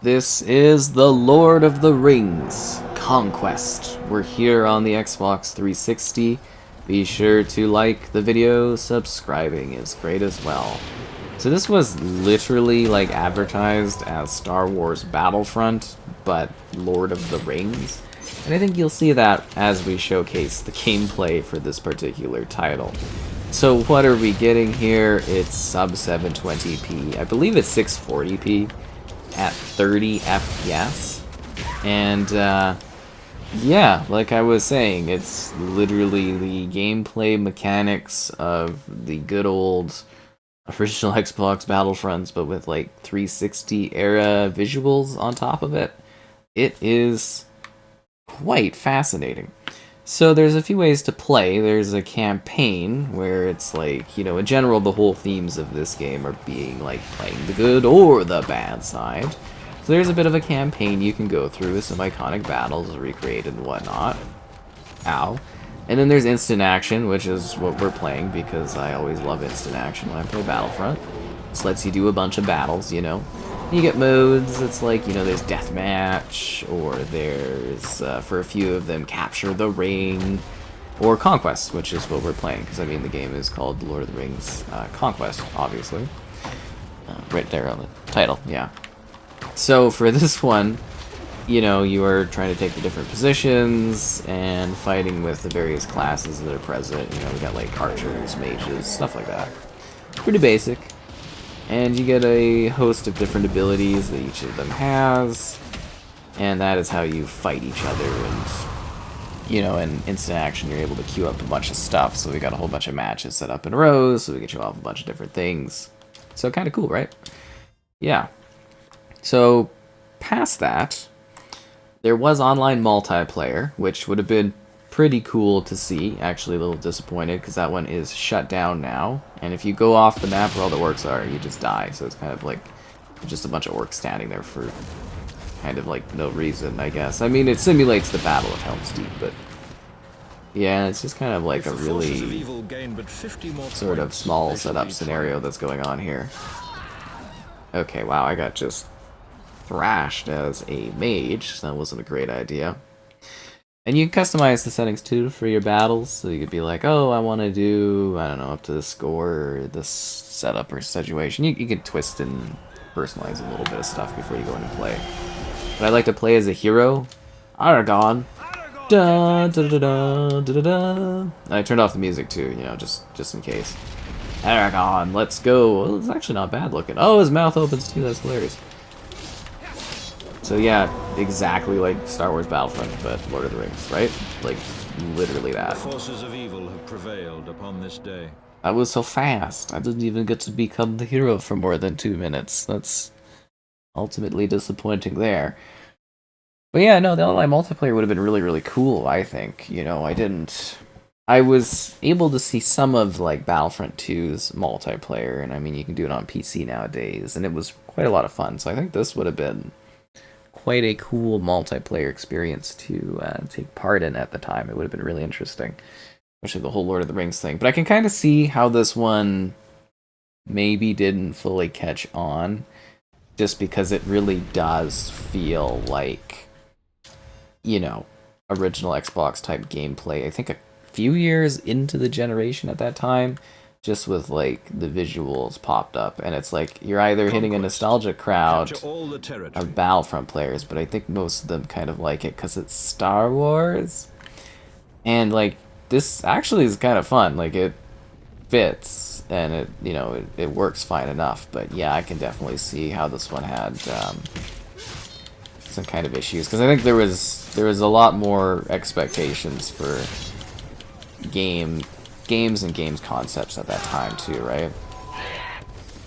This is the Lord of the Rings Conquest. We're here on the Xbox 360. Be sure to like the video, subscribing is great as well. So this was literally like advertised as Star Wars Battlefront, but Lord of the Rings. And I think you'll see that as we showcase the gameplay for this particular title. So what are we getting here? It's sub 720p. I believe it's 640p at 30 FPS. And yeah, like I was saying, it's literally the gameplay mechanics of the good old original Xbox Battlefronts, but with like 360 era visuals on top of it. It is quite fascinating. So there's a few ways to play. There's a campaign where it's like, you know, in general the whole themes of this game are being like playing the good or the bad side. So there's a bit of a campaign you can go through with some iconic battles recreated and whatnot. Ow. And then there's instant action, which is what we're playing because I always love instant action when I play Battlefront. This lets you do a bunch of battles, you know. You get modes, it's like, you know, there's deathmatch, or there's, for a few of them, capture the ring, or conquest, which is what we're playing, because I mean the game is called Lord of the Rings Conquest, obviously. Right there on the title, yeah. So for this one, you know, you are trying to take the different positions, and fighting with the various classes that are present. You know, we got like archers, mages, stuff like that. Pretty basic. And you get a host of different abilities that each of them has, and that is how you fight each other. And, you know, in instant action, you're able to queue up a bunch of stuff, so we got a whole bunch of matches set up in rows, so we can show off a bunch of different things. So kind of cool, right? Yeah. So, past that, there was online multiplayer, which would have been pretty cool to see. Actually, a little disappointed because that one is shut down now. And if you go off the map where all the orcs are, you just die. So it's kind of like just a bunch of orcs standing there for kind of like no reason, I guess. I mean, it simulates the Battle of Helm's Deep, but yeah, it's just kind of like a really sort of small setup scenario that's going on here. Okay, wow, I got just thrashed as a mage. That wasn't a great idea. And you can customize the settings too for your battles, so you could be like, oh, I want to do, I don't know, up to this score or this setup or situation. You can twist and personalize a little bit of stuff before you go in and play. But I like to play as a hero, Aragon. Da, da, da, da, da, da, da. And I turned off the music too, you know, just in case. Aragon, let's go. Well, it's actually not bad looking. Oh, his mouth opens too, that's hilarious. So yeah, exactly like Star Wars Battlefront, but Lord of the Rings, right? Like, literally that. The forces of evil have prevailed upon this day. That was so fast. I didn't even get to become the hero for more than 2 minutes. That's ultimately disappointing there. But yeah, no, the online multiplayer would have been really, really cool, I think. You know, I was able to see some of, like, Battlefront 2's multiplayer, and I mean, you can do it on PC nowadays, and it was quite a lot of fun. So I think this would have been quite a cool multiplayer experience to take part in at the time. It would have been really interesting, especially the whole Lord of the Rings thing. But I can kind of see how this one maybe didn't fully catch on, just because it really does feel like, you know, original Xbox type gameplay. I think a few years into the generation at that time, just with like the visuals popped up, and it's like you're either hitting a nostalgic crowd of Battlefront players, but I think most of them kind of like it because it's Star Wars, and like this actually is kind of fun. Like it fits, and it, you know, it works fine enough. But yeah, I can definitely see how this one had some kind of issues, because I think there was a lot more expectations for games and games concepts at that time too, right?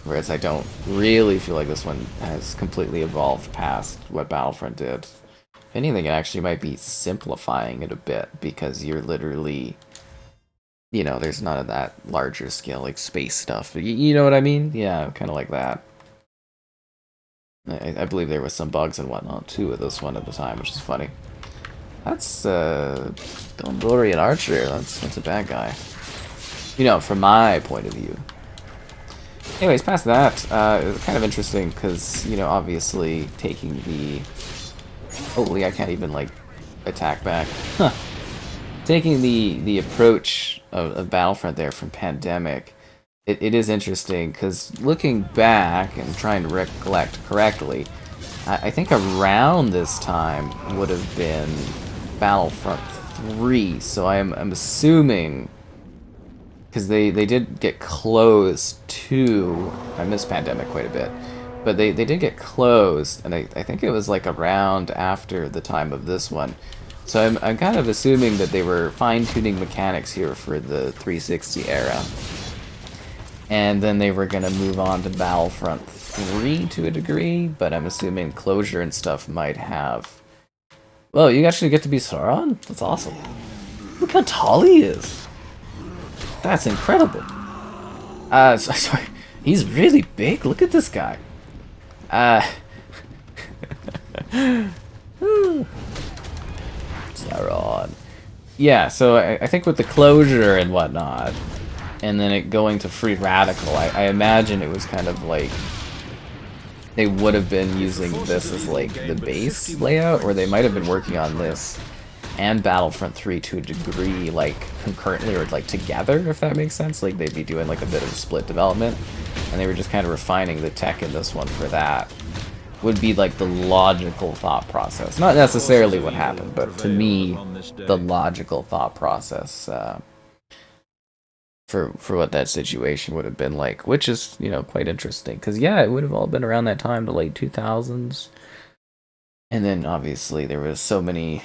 Whereas I don't really feel like this one has completely evolved past what Battlefront did. If anything, it actually might be simplifying it a bit, because you're literally, you know, there's none of that larger scale, like, space stuff. You know what I mean? Yeah, kind of like that. I believe there was some bugs and whatnot too with this one at the time, which is funny. That's, Gondorian Archer, that's a bad guy. You know, from my point of view. Anyways, past that, it was kind of interesting because, you know, obviously taking the... Holy, I can't even, like, attack back. Huh. Taking the approach of Battlefront there from Pandemic, it is interesting because looking back and trying to recollect correctly, I think around this time would have been Battlefront 3, so I'm assuming, because they did get closed to, I miss Pandemic quite a bit, but they did get closed, and I think it was like around after the time of this one. So I'm kind of assuming that they were fine-tuning mechanics here for the 360 era. And then they were going to move on to Battlefront 3 to a degree, but I'm assuming closure and stuff might have... Well, you actually get to be Sauron? That's awesome. Look how tall he is. That's incredible. Sorry. He's really big. Look at this guy. Sauron. Yeah, so I think with the closure and whatnot, and then it going to free radical, I imagine it was kind of like they would have been using this as like the base layout, or they might have been working on this and Battlefront 3 to a degree like concurrently or like together, if that makes sense. Like they'd be doing like a bit of a split development, and they were just kind of refining the tech in this one for that. Would be like the logical thought process. Not necessarily what happened, but to me, the logical thought process for what that situation would have been like, which is, you know, quite interesting. Because, yeah, it would have all been around that time, the late 2000s. And then, obviously, there was so many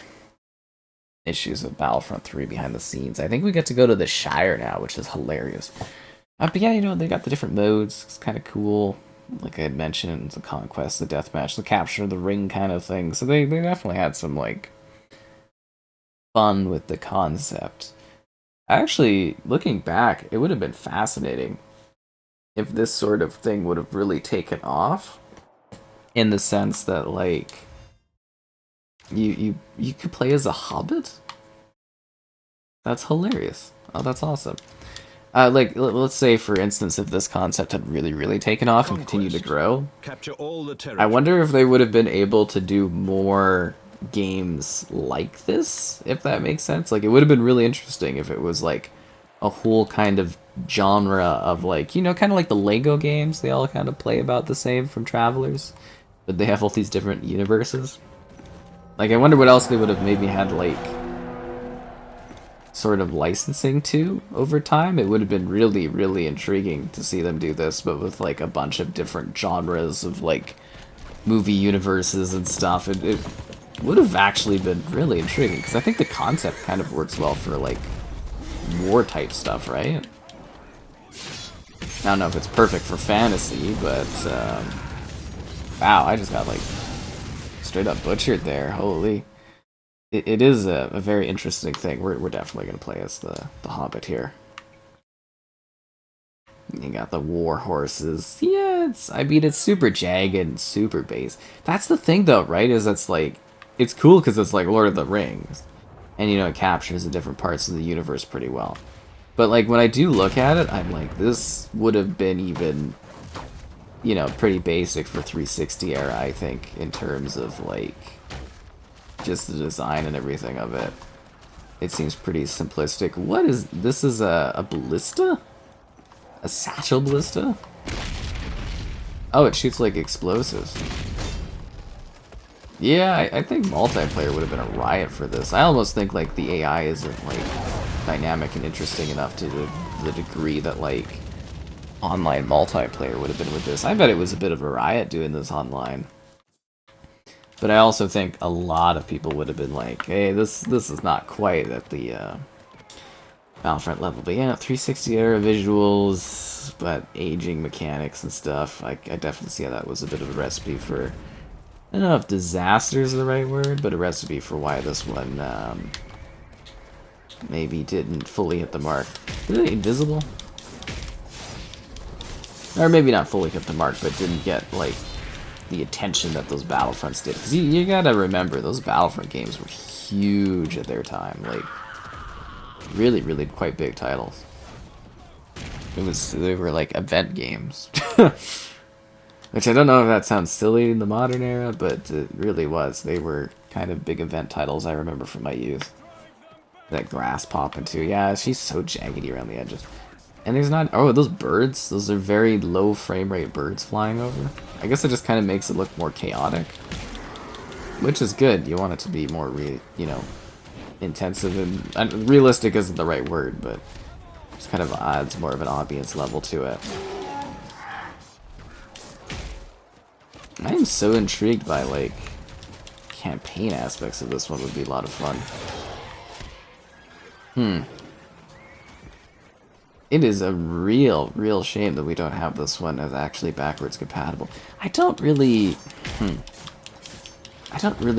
issues with Battlefront 3 behind the scenes. I think we get to go to the Shire now, which is hilarious. But yeah, you know, they got the different modes. It's kind of cool. Like I had mentioned, the conquest, the deathmatch, the capture of the ring kind of thing. So they definitely had some, like, fun with the concept. Actually, looking back, it would have been fascinating if this sort of thing would have really taken off, in the sense that, like, you could play as a hobbit? That's hilarious. Oh, that's awesome. Like, let's say, for instance, if this concept had really taken off and continued to grow, Capture all the I wonder if they would have been able to do more games like this, if that makes sense. Like, it would have been really interesting if it was, like, a whole kind of genre of, like, you know, kind of like the Lego games. They all kind of play about the same from Travelers, but they have all these different universes. Like, I wonder what else they would have maybe had, like, sort of licensing to over time. It would have been really intriguing to see them do this, but with like a bunch of different genres of like movie universes and stuff. It would have actually been really intriguing, because I think the concept kind of works well for like war type stuff, right? I don't know if it's perfect for fantasy, but wow, I just got like straight up butchered there. Holy. It is a very interesting thing. We're definitely going to play as the Hobbit here. You got the war horses. Yeah, I mean, it's super jagged and super base. That's the thing, though, right? Is it's like, it's cool because it's like Lord of the Rings. And, you know, it captures the different parts of the universe pretty well. But, like, when I do look at it, I'm like, this would have been even, you know, pretty basic for 360 era, I think, in terms of, like, just the design and everything of it. It seems pretty simplistic. What is this? Is a ballista? A satchel ballista? Oh, it shoots like explosives. Yeah, I think multiplayer would have been a riot for this. I almost think like the AI isn't like dynamic and interesting enough to the degree that like online multiplayer would have been with this. I bet it was a bit of a riot doing this online. But I also think a lot of people would have been like, hey, this is not quite at the Battlefront level. But yeah, 360 era visuals, but aging mechanics and stuff. I definitely see how that was a bit of a recipe for, I don't know if disaster is the right word, but a recipe for why this one maybe didn't fully hit the mark. Is it invisible? Or maybe not fully hit the mark, but didn't get, like, the attention that those Battlefronts did. Because you gotta remember, those Battlefront games were huge at their time. Like, really quite big titles. They were like event games. Which I don't know if that sounds silly in the modern era, but it really was. They were kind of big event titles I remember from my youth. That grass popping too. Yeah, she's so jaggedy around the edges. And there's not... Oh, those birds? Those are very low frame rate birds flying over. I guess it just kind of makes it look more chaotic. Which is good. You want it to be more, intensive and realistic isn't the right word, but just kind of adds more of an ambience level to it. I am so intrigued by, like, campaign aspects of this one. Would be a lot of fun. It is a real shame that we don't have this one as actually backwards compatible. I don't really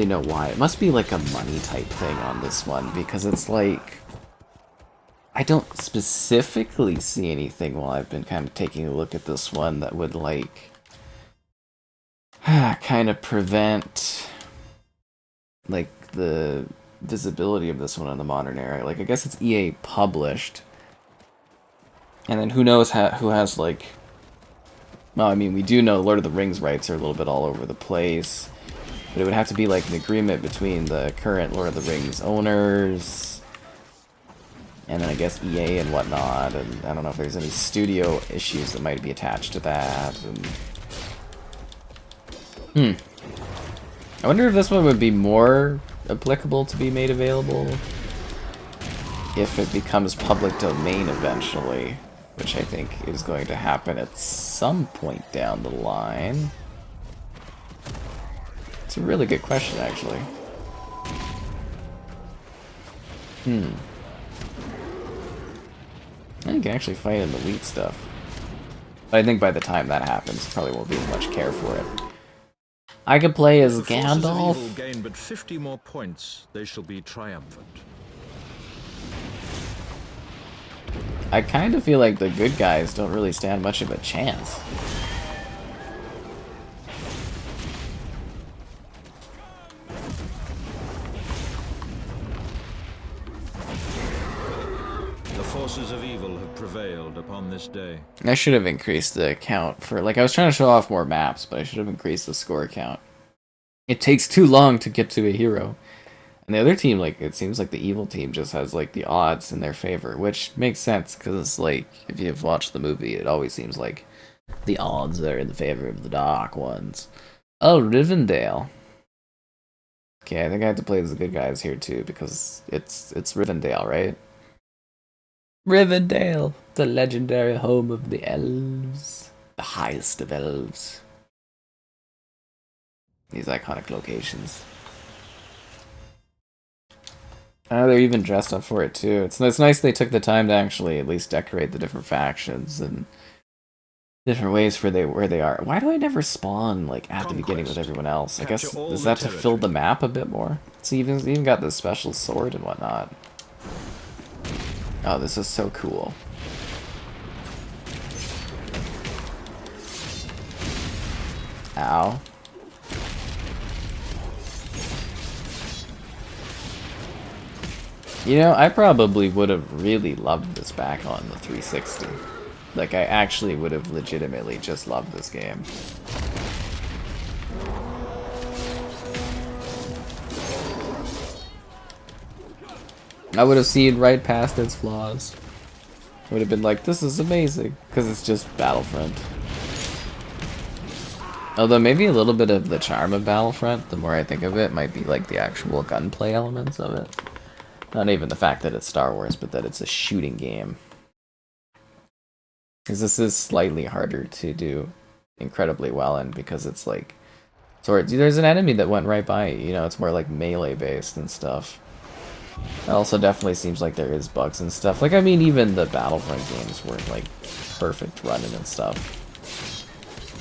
know why. It must be like a money type thing on this one, because it's like... I don't specifically see anything while I've been kind of taking a look at this one that would, like... kind of prevent, like, the visibility of this one in the modern era. Like, I guess it's EA published. And then who knows who has, like... Well, I mean, we do know Lord of the Rings rights are a little bit all over the place. But it would have to be, like, an agreement between the current Lord of the Rings owners... And then I guess EA and whatnot, and I don't know if there's any studio issues that might be attached to that, and... I wonder if this one would be more applicable to be made available if it becomes public domain eventually, which I think is going to happen at some point down the line. It's a really good question, actually. I think I can actually fight in the wheat stuff. But I think by the time that happens, probably won't be as much care for it. I could play as Gandalf. If the forces of evil gain but 50 more points, they shall be triumphant. I kind of feel like the good guys don't really stand much of a chance. The forces of evil have prevailed upon this day. I should have increased the count for, like, I was trying to show off more maps, but I should have increased the score count. It takes too long to get to a hero. And the other team, like, it seems like the evil team just has, like, the odds in their favor, which makes sense, because, like, if you've watched the movie, it always seems like the odds are in the favor of the dark ones. Oh, Rivendell. Okay, I think I have to play as the good guys here, too, because it's Rivendell, right? Rivendell, the legendary home of the elves. The highest of elves. These iconic locations. They're even dressed up for it too. It's nice they took the time to actually at least decorate the different factions and different ways for where they are. Why do I never spawn like at the beginning with everyone else? I guess is that to fill the map a bit more? So even got this special sword and whatnot. Oh, this is so cool. Ow. You know, I probably would have really loved this back on the 360. Like, I actually would have legitimately just loved this game. I would have seen right past its flaws. I would have been like, this is amazing, because it's just Battlefront. Although maybe a little bit of the charm of Battlefront, the more I think of it, might be like the actual gunplay elements of it. Not even the fact that it's Star Wars, but that it's a shooting game. Because this is slightly harder to do incredibly well in, because it's like... swords. There's an enemy that went right by you, know, it's more like melee based and stuff. It also definitely seems like there is bugs and stuff. Like, I mean, even the Battlefront games weren't like perfect running and stuff.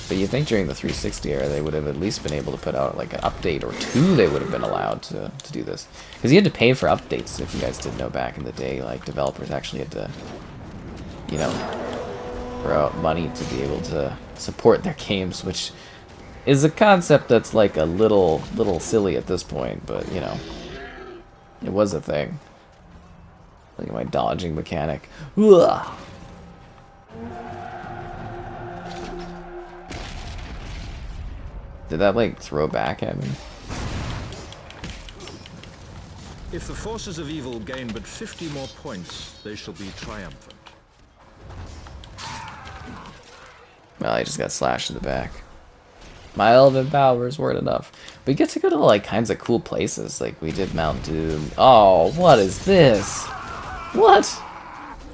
But you think during the 360 era they would have at least been able to put out like an update or two. They would have been allowed to do this. Because you had to pay for updates, if you guys didn't know back in the day. Like, developers actually had to, you know, throw out money to be able to support their games, which is a concept that's like a little silly at this point, but, you know, it was a thing. Look at my dodging mechanic. Ugh. Did that, like, throw back at me? If the forces of evil gain but 50 more points, they shall be triumphant. Well, I just got slashed in the back. My elven powers weren't enough. We get to go to, like, kinds of cool places. Like, we did Mount Doom. Oh, what is this? What?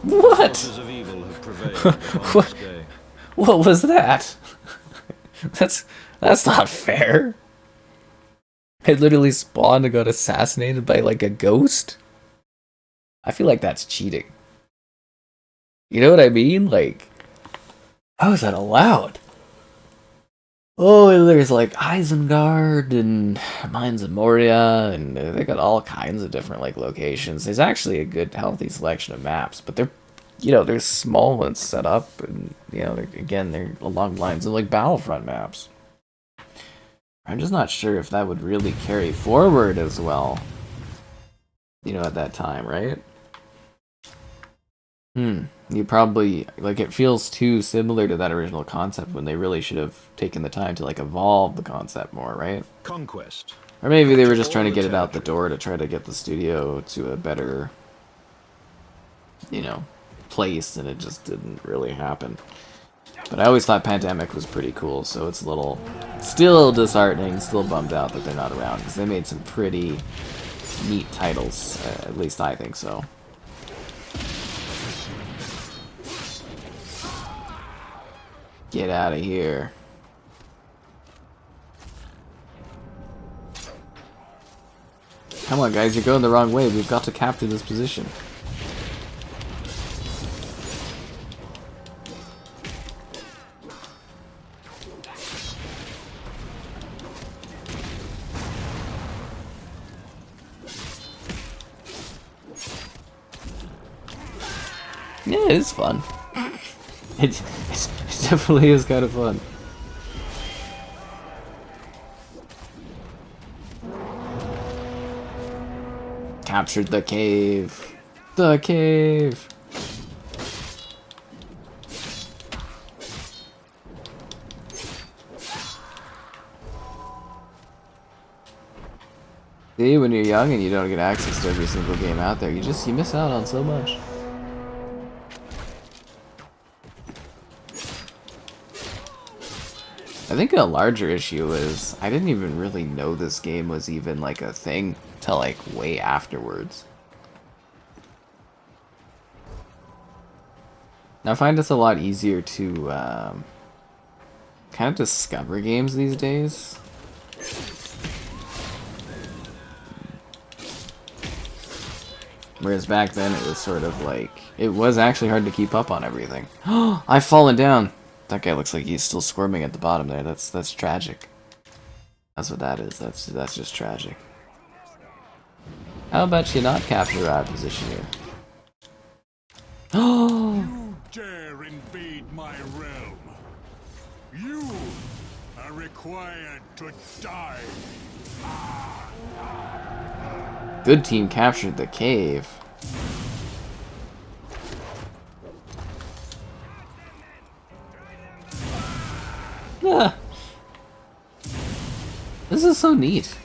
What? Forces of evil have prevailed upon this day. What was that? That's not fair. I literally spawned and got assassinated by, like, a ghost? I feel like that's cheating. You know what I mean? Like, how is that allowed? Oh, and there's, like, Isengard and Mines of Moria, and they got all kinds of different, like, locations. There's actually a good, healthy selection of maps, but they're, you know, there's small ones set up, and, you know, they're along lines of, like, Battlefront maps. I'm just not sure if that would really carry forward as well, you know, at that time, right? You probably, like, it feels too similar to that original concept when they really should have taken the time to, like, evolve the concept more, right? Conquest. Or maybe they were just trying to get it out the door to try to get the studio to a better, you know, place, and it just didn't really happen. But I always thought Pandemic was pretty cool, so it's a little, still disheartening, still bummed out that they're not around, because they made some pretty neat titles, at least I think so. Get out of here. Come on, guys, you're going the wrong way. We've got to capture this position. Yeah, it is fun. It definitely is kind of fun. Captured the cave. The cave. See, when you're young and you don't get access to every single game out there, you miss out on so much. I think a larger issue is I didn't even really know this game was even like a thing till like way afterwards. Now I find it's a lot easier to kind of discover games these days. Whereas back then it was sort of like, it was actually hard to keep up on everything. I've fallen down. That guy looks like he's still squirming at the bottom there. That's tragic. That's what that is. That's just tragic. How about you not capture our position here? Oh! You dare invade my realm. You are required to die. Good team captured the cave. Yeah. This is so neat.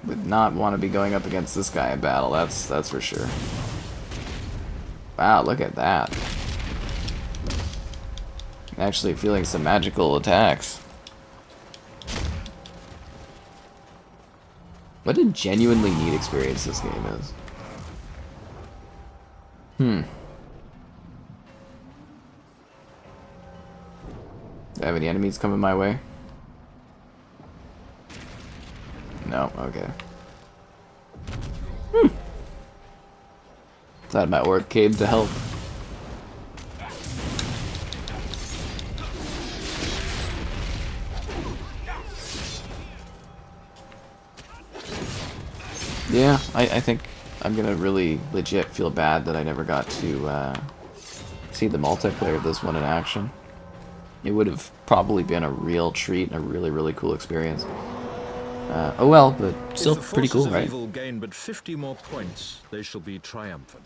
Would not want to be going up against this guy in battle, that's for sure. Wow, look at that. Actually feeling some magical attacks. What a genuinely neat experience this game is. Do I have any enemies coming my way? No, okay. Thought my orc came to help. Yeah, I think I'm gonna really legit feel bad that I never got to see the multiplayer of this one in action. It would have probably been a real treat and a really, really cool experience. Oh well, but still If the pretty forces cool, of right? evil gain but 50 more points, they shall be triumphant.